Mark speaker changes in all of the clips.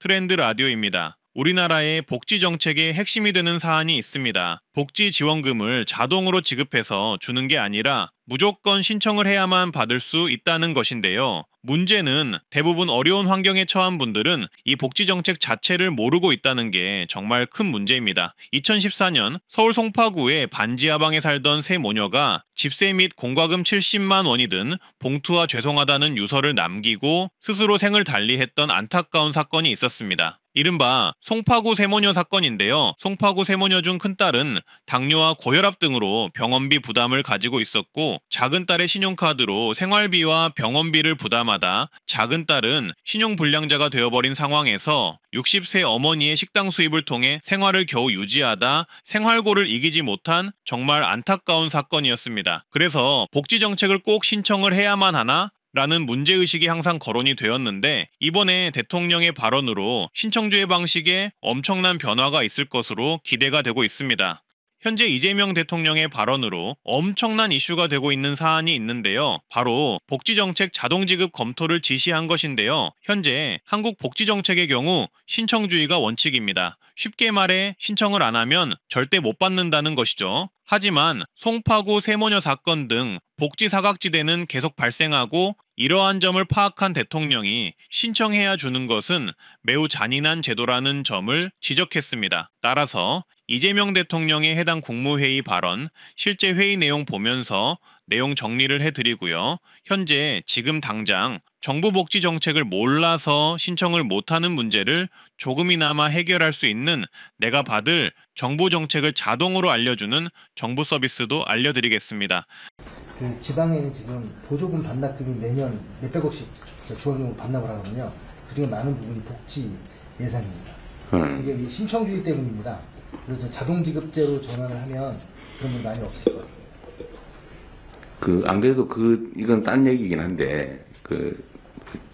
Speaker 1: 트렌드 라디오입니다. 우리나라의 복지 정책의 핵심이 되는 사안이 있습니다. 복지 지원금을 자동으로 지급해서 주는 게 아니라 무조건 신청을 해야만 받을 수 있다는 것인데요. 문제는 대부분 어려운 환경에 처한 분들은 이 복지 정책 자체를 모르고 있다는 게 정말 큰 문제입니다. 2014년 서울 송파구의 반지하방에 살던 세 모녀가 집세 및 공과금 70만 원이 든 봉투와 죄송하다는 유서를 남기고 스스로 생을 달리했던 안타까운 사건이 있었습니다. 이른바 송파구 세모녀 사건인데요. 송파구 세모녀 중 큰딸은 당뇨와 고혈압 등으로 병원비 부담을 가지고 있었고, 작은딸의 신용카드로 생활비와 병원비를 부담하다 작은딸은 신용불량자가 되어버린 상황에서 60세 어머니의 식당 수입을 통해 생활을 겨우 유지하다 생활고를 이기지 못한 정말 안타까운 사건이었습니다. 그래서 복지정책을 꼭 신청을 해야만 하나? 라는 문제의식이 항상 거론이 되었는데, 이번에 대통령의 발언으로 신청주의 방식에 엄청난 변화가 있을 것으로 기대가 되고 있습니다. 현재 이재명 대통령의 발언으로 엄청난 이슈가 되고 있는 사안이 있는데요. 바로 복지정책 자동지급 검토를 지시한 것인데요. 현재 한국 복지정책의 경우 신청주의가 원칙입니다. 쉽게 말해 신청을 안 하면 절대 못 받는다는 것이죠. 하지만 송파구 세모녀 사건 등 복지 사각지대는 계속 발생하고, 이러한 점을 파악한 대통령이 신청해야 주는 것은 매우 잔인한 제도라는 점을 지적했습니다. 따라서 이재명 대통령의 해당 국무회의 발언, 실제 회의 내용 보면서 내용 정리를 해드리고요. 현재 지금 당장 정부 복지 정책을 몰라서 신청을 못하는 문제를 조금이나마 해결할 수 있는 내가 받을 정부 정책을 자동으로 알려주는 정부 서비스도 알려드리겠습니다.
Speaker 2: 그 지방에는 지금 보조금 반납금이 매년 몇백억씩 주원금으로 반납을 하거든요. 그중에 많은 부분이 복지 예산입니다. 이게 이 신청주의 때문입니다. 그래서 자동지급제로 전환을 하면 그런 분 많이 없을 것 같습니다.
Speaker 3: 안 그래도 이건 딴 얘기긴 한데,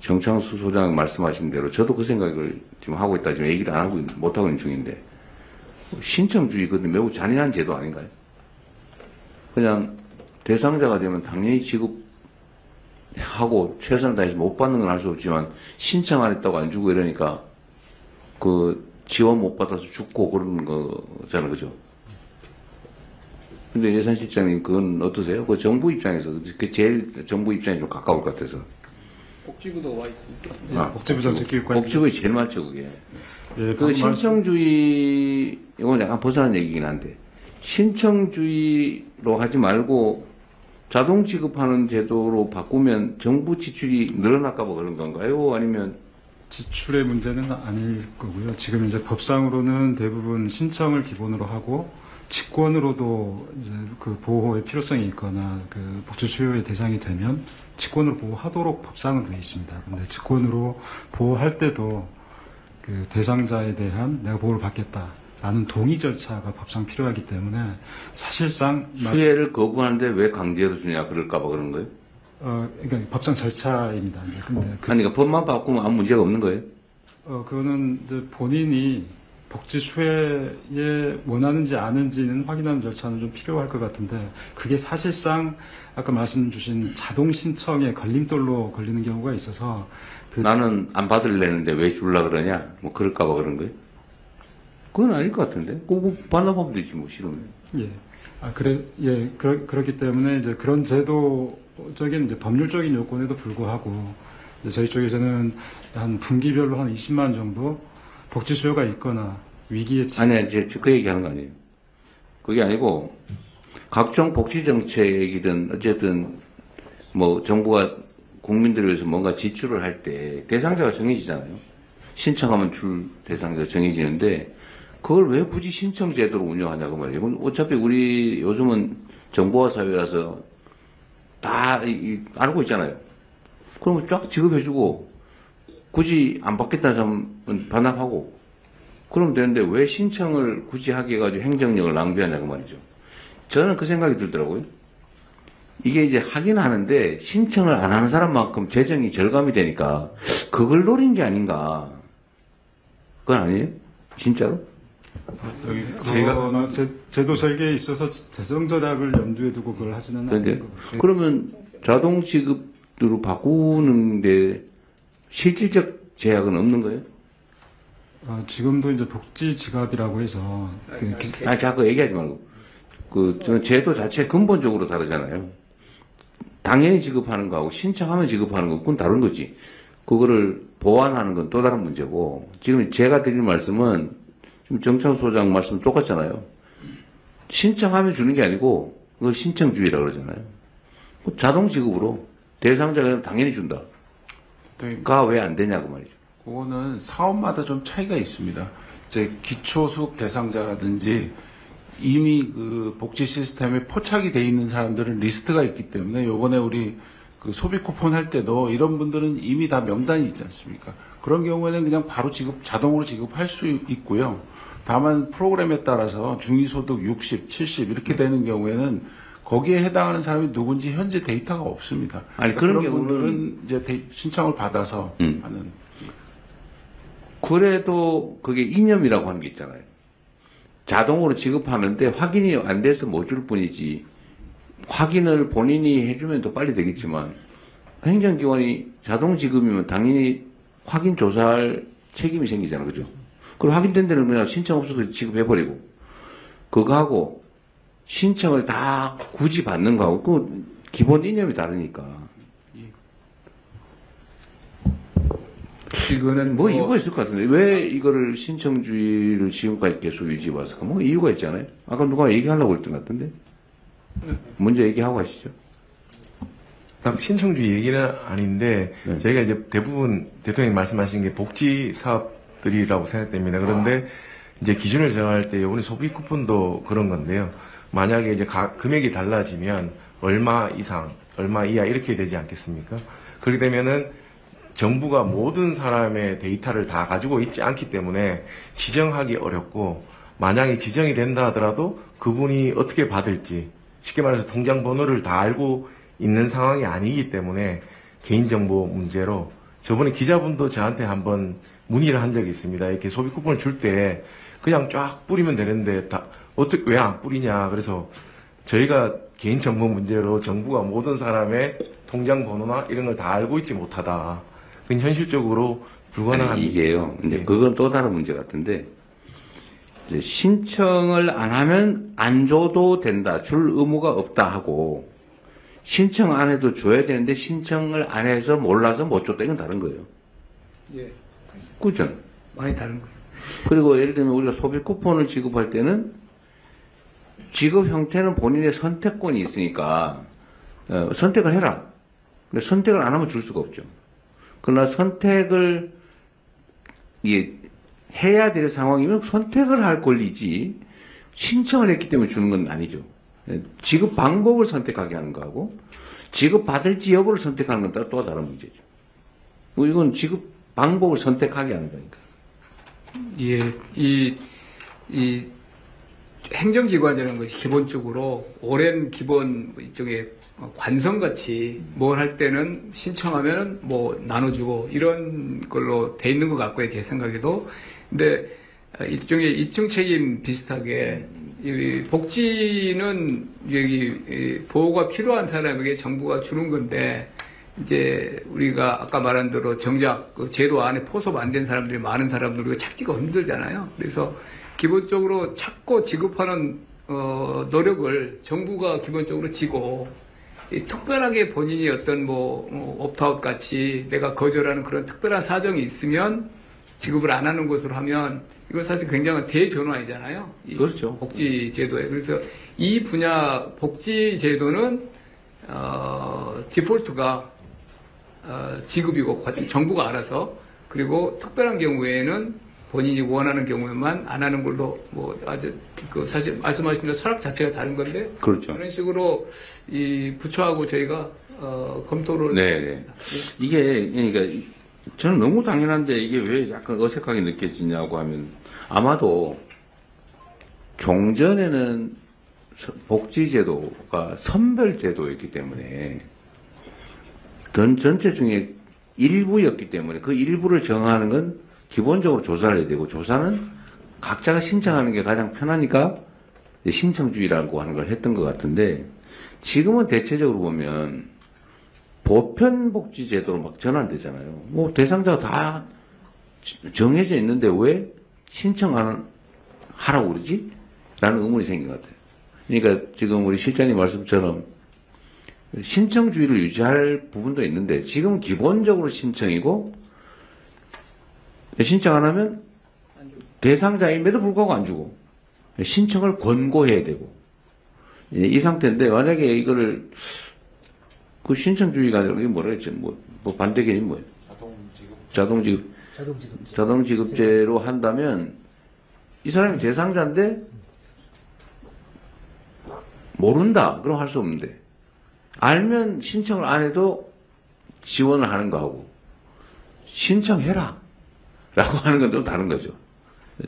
Speaker 3: 정창수 소장 말씀하신 대로 저도 그 생각을 지금 하고 있다, 지금 얘기를 안 하고, 못하고 있는 중인데, 신청주의, 그것도 매우 잔인한 제도 아닌가요? 그냥 대상자가 되면 당연히 지급하고 최선을 다해서 못 받는 건 할 수 없지만, 신청 안 했다고 안 주고 이러니까, 지원 못 받아서 죽고 그러는 거잖아요, 그죠? 근데 예산실장님, 그건 어떠세요? 정부 입장에서, 제일 정부 입장에 좀 가까울 것 같아서.
Speaker 4: 복지부도 와 있습니다.
Speaker 5: 복지부 정책기획관.
Speaker 3: 복지부에 제일 많죠, 그게.
Speaker 5: 예,
Speaker 3: 신청주의, 이건 약간 벗어난 얘기긴 한데, 신청주의로 하지 말고 자동 지급하는 제도로 바꾸면 정부 지출이 늘어날까 봐 그런 건가요? 아니면
Speaker 5: 지출의 문제는 아닐 거고요. 지금 이제 법상으로는 대부분 신청을 기본으로 하고, 직권으로도 이제 보호의 필요성이 있거나 복지 수요의 대상이 되면 직권으로 보호하도록 법상은 되어 있습니다. 근데 직권으로 보호할 때도 대상자에 대한 내가 보호를 받겠다라는 동의 절차가 법상 필요하기 때문에 사실상
Speaker 3: 수혜를 거부하는데 왜 강제로 주냐 그럴까 봐 그런 거예요?
Speaker 5: 그러니까 법상 절차입니다. 이제 근데
Speaker 3: 그러니까 법만 바꾸면 아무 문제가 없는 거예요?
Speaker 5: 그거는 이제 본인이 복지 수혜에 원하는지 아는지는 확인하는 절차는 좀 필요할 것 같은데, 그게 사실상 아까 말씀 주신 자동 신청의 걸림돌로 걸리는 경우가 있어서
Speaker 3: 나는 안 받을래는데 왜 줄라 그러냐? 뭐 그럴까 봐 그런 거예요? 그건 아닐 것 같은데? 꼭 반납하면 되지 뭐 싫으면.
Speaker 5: 예. 그렇기 때문에 이제 그런 제도적인 이제 법률적인 요건에도 불구하고 이제 저희 쪽에서는 한 분기별로 한 20만 정도 복지 수요가 있거나 위기에
Speaker 3: 아니, 이제 그 얘기하는 거 아니에요. 그게 아니고 각종 복지 정책이든 어쨌든 뭐 정부가 국민들을 위해서 뭔가 지출을 할 때 대상자가 정해지잖아요. 신청하면 줄 대상자가 정해지는데 그걸 왜 굳이 신청 제도로 운영하냐고 말이에요. 어차피 우리 요즘은 정보화 사회라서 다 알고 있잖아요. 그러면 쫙 지급해주고 굳이 안 받겠다는 사람은 반납하고 그러면 되는데 왜 신청을 굳이 하게 해가지고 행정력을 낭비하냐고 말이죠. 저는 그 생각이 들더라고요. 이게 이제 하긴 하는데 신청을 안 하는 사람만큼 재정이 절감이 되니까 그걸 노린 게 아닌가. 그건 아니에요? 진짜로?
Speaker 5: 제가 제도 설계에 있어서 재정 절약을 염두에 두고 그걸 하지는 않는 거고.
Speaker 3: 그러면 자동 지급으로 바꾸는데 실질적 제약은 없는 거예요?
Speaker 5: 지금도 이제 복지 지갑이라고 해서
Speaker 3: 아니, 자꾸 얘기하지 말고. 저 제도 자체 근본적으로 다르잖아요. 당연히 지급하는 거하고 신청하면 지급하는 거, 그건 다른 거지. 그거를 보완하는 건 또 다른 문제고, 지금 제가 드리는 말씀은, 지금 정창수 소장 말씀 똑같잖아요. 신청하면 주는 게 아니고, 그걸 신청주의라고 그러잖아요. 자동 지급으로 대상자가 당연히 준다. 가 왜 안 되냐고 말이죠.
Speaker 6: 그거는 사업마다 좀 차이가 있습니다. 이제 기초수급 대상자라든지 이미 그 복지 시스템에 포착이 돼 있는 사람들은 리스트가 있기 때문에 요번에 우리 그 소비 쿠폰 할 때도 이런 분들은 이미 다 명단이 있지 않습니까? 그런 경우에는 그냥 바로 자동으로 지급할 수 있고요. 다만 프로그램에 따라서 중위소득 60, 70 이렇게 되는 경우에는 거기에 해당하는 사람이 누군지 현재 데이터가 없습니다.
Speaker 3: 아니,
Speaker 6: 그러니까
Speaker 3: 그런
Speaker 6: 분들은 이제 신청을 받아서 하는.
Speaker 3: 그래도 그게 이념이라고 하는 게 있잖아요. 자동으로 지급하는데 확인이 안 돼서 못 줄 뿐이지, 확인을 본인이 해주면 더 빨리 되겠지만, 행정기관이 자동 지급이면 당연히 확인 조사할 책임이 생기잖아요. 그죠? 그리고 확인된 데는 그냥 신청 없어도 지급해버리고, 그거하고 신청을 다 굳이 받는 거하고, 그 기본 이념이 다르니까.
Speaker 4: 이거는
Speaker 3: 뭐 이유가 있을 것 같은데, 왜 이거를 신청주의를 지금까지 계속 유지해왔을까? 뭐 이유가 있잖아요. 아까 누가 얘기하려고 했던 것 같은데. 먼저 얘기하고 가시죠.
Speaker 7: 딱 신청주의 얘기는 아닌데, 저희가 이제 대부분 대통령이 말씀하신 게 복지 사업들이라고 생각됩니다. 그런데 이제 기준을 정할 때 이번에 소비 쿠폰도 그런 건데요. 만약에 이제 금액이 달라지면 얼마 이상, 얼마 이하 이렇게 되지 않겠습니까? 그렇게 되면은 정부가 모든 사람의 데이터를 다 가지고 있지 않기 때문에 지정하기 어렵고, 만약에 지정이 된다 하더라도 그분이 어떻게 받을지, 쉽게 말해서 통장 번호를 다 알고 있는 상황이 아니기 때문에 개인정보 문제로, 저번에 기자분도 저한테 한번 문의를 한 적이 있습니다. 이렇게 소비 쿠폰을 줄 때 그냥 쫙 뿌리면 되는데 어떻게 왜 안 뿌리냐. 그래서 저희가 개인정보 문제로 정부가 모든 사람의 통장 번호나 이런 걸 다 알고 있지 못하다. 그건 현실적으로 불가능한.
Speaker 3: 아니, 이게요. 근데
Speaker 7: 네.
Speaker 3: 그건 또 다른 문제 같은데, 이제 신청을 안 하면 안 줘도 된다, 줄 의무가 없다 하고, 신청 안 해도 줘야 되는데 신청을 안 해서 몰라서 못 줬다, 이건 다른 거예요.
Speaker 4: 예,
Speaker 3: 그죠?
Speaker 4: 많이 다른 거예요.
Speaker 3: 그리고 예를 들면 우리가 소비 쿠폰을 지급할 때는 지급 형태는 본인의 선택권이 있으니까 선택을 해라. 근데 선택을 안 하면 줄 수가 없죠. 그러나 선택을 해야 될 상황이면 선택을 할 권리지, 신청을 했기 때문에 주는 건 아니죠. 지급 방법을 선택하게 하는 거하고 지급 받을지 여부를 선택하는 건 또 다른 문제죠. 이건 지급 방법을 선택하게 하는 거니까.
Speaker 4: 예, 이 행정기관이라는 것이 기본적으로 오랜 기본 일종의 관성같이 뭘 할 때는 신청하면 뭐 나눠주고 이런 걸로 돼 있는 것 같고요, 제 생각에도. 근데 일종의 이층 책임 비슷하게 이 복지는 여기 보호가 필요한 사람에게 정부가 주는 건데, 이제 우리가 아까 말한 대로 정작 그 제도 안에 포섭 안 된 사람들이 많은 사람들 우리가 찾기가 힘들잖아요. 그래서 기본적으로 찾고 지급하는 노력을 정부가 기본적으로 지고, 특별하게 본인이 어떤 옵트아웃 같이 내가 거절하는 그런 특별한 사정이 있으면 지급을 안 하는 것으로 하면 이건 사실 굉장한 대전환이잖아요. 이
Speaker 3: 그렇죠.
Speaker 4: 복지 제도에. 그래서 이 분야 복지 제도는 디폴트가 지급이고 정부가 알아서, 그리고 특별한 경우에는 본인이 원하는 경우에만 안 하는 걸로 아주 사실 말씀하신 대로 철학 자체가 다른 건데,
Speaker 3: 그렇죠.
Speaker 4: 그런 식으로 이 부처하고 저희가 검토를
Speaker 3: 네,
Speaker 4: 했습니다.
Speaker 3: 이게 그러니까 저는 너무 당연한데 이게 왜 약간 어색하게 느껴지냐고 하면, 아마도 종전에는 복지제도가 선별제도였기 때문에 전체 중에 일부였기 때문에 그 일부를 정하는 건 기본적으로 조사를 해야 되고, 조사는 각자가 신청하는 게 가장 편하니까 신청주의라고 하는 걸 했던 것 같은데, 지금은 대체적으로 보면 보편복지제도로 막 전환되잖아요. 뭐 대상자가 다 정해져 있는데 왜 신청하는 하라고 그러지? 라는 의문이 생긴 것 같아요. 그러니까 지금 우리 실장님 말씀처럼 신청주의를 유지할 부분도 있는데 지금 기본적으로 신청이고 신청 안 하면 대상자임에도 불구하고 안 주고 신청을 권고해야 되고 이 상태인데 만약에 이거를 그 신청주의가 아니라 이게 뭐라 했지? 뭐 반대견이 뭐예요? 자동지급제로 한다면 이 사람이 대상자인데 모른다. 그럼 할 수 없는데 알면 신청을 안 해도 지원을 하는 거하고 신청해라 라고 하는 건 또 다른 거죠.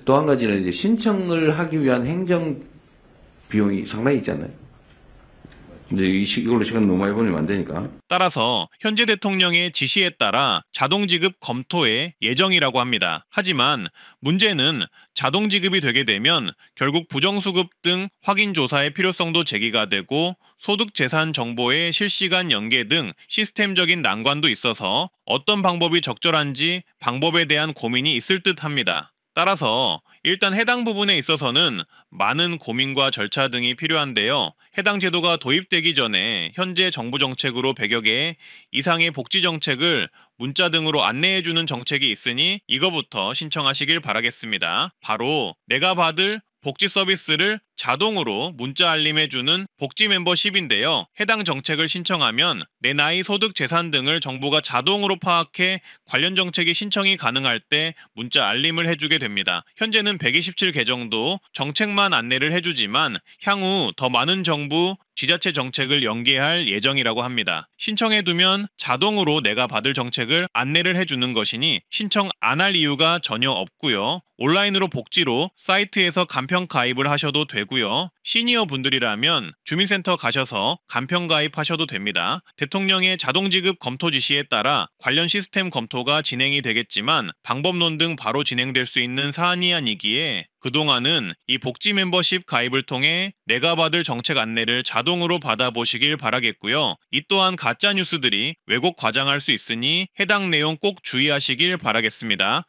Speaker 3: 또 한 가지는 이제 신청을 하기 위한 행정 비용이 상당히 있잖아요. 근데 이걸로 시간 너무 많이 보내면 안 되니까.
Speaker 1: 따라서 현재 대통령의 지시에 따라 자동지급 검토의 예정이라고 합니다. 하지만 문제는 자동지급이 되게 되면 결국 부정수급 등 확인조사의 필요성도 제기가 되고 소득재산 정보의 실시간 연계 등 시스템적인 난관도 있어서 어떤 방법이 적절한지 방법에 대한 고민이 있을 듯 합니다. 따라서 일단 해당 부분에 있어서는 많은 고민과 절차 등이 필요한데요. 해당 제도가 도입되기 전에 현재 정부 정책으로 100여 개 이상의 복지 정책을 문자 등으로 안내해주는 정책이 있으니 이거부터 신청하시길 바라겠습니다. 바로 내가 받을 복지 서비스를 자동으로 문자 알림해주는 복지 멤버십인데요. 해당 정책을 신청하면 내 나이, 소득, 재산 등을 정부가 자동으로 파악해 관련 정책이 신청이 가능할 때 문자 알림을 해주게 됩니다. 현재는 127개 정도 정책만 안내를 해주지만 향후 더 많은 정부, 지자체 정책을 연계할 예정이라고 합니다. 신청해두면 자동으로 내가 받을 정책을 안내를 해주는 것이니 신청 안 할 이유가 전혀 없고요. 온라인으로 복지로 사이트에서 간편 가입을 하셔도 되고요. 시니어 분들이라면 주민센터 가셔서 간편 가입하셔도 됩니다. 대통령의 자동지급 검토 지시에 따라 관련 시스템 검토가 진행이 되겠지만 방법론 등 바로 진행될 수 있는 사안이 아니기에 그동안은 이 복지 멤버십 가입을 통해 내가 받을 정책 안내를 자동으로 받아보시길 바라겠고요. 이 또한 가짜 뉴스들이 왜곡 과장할 수 있으니 해당 내용 꼭 주의하시길 바라겠습니다.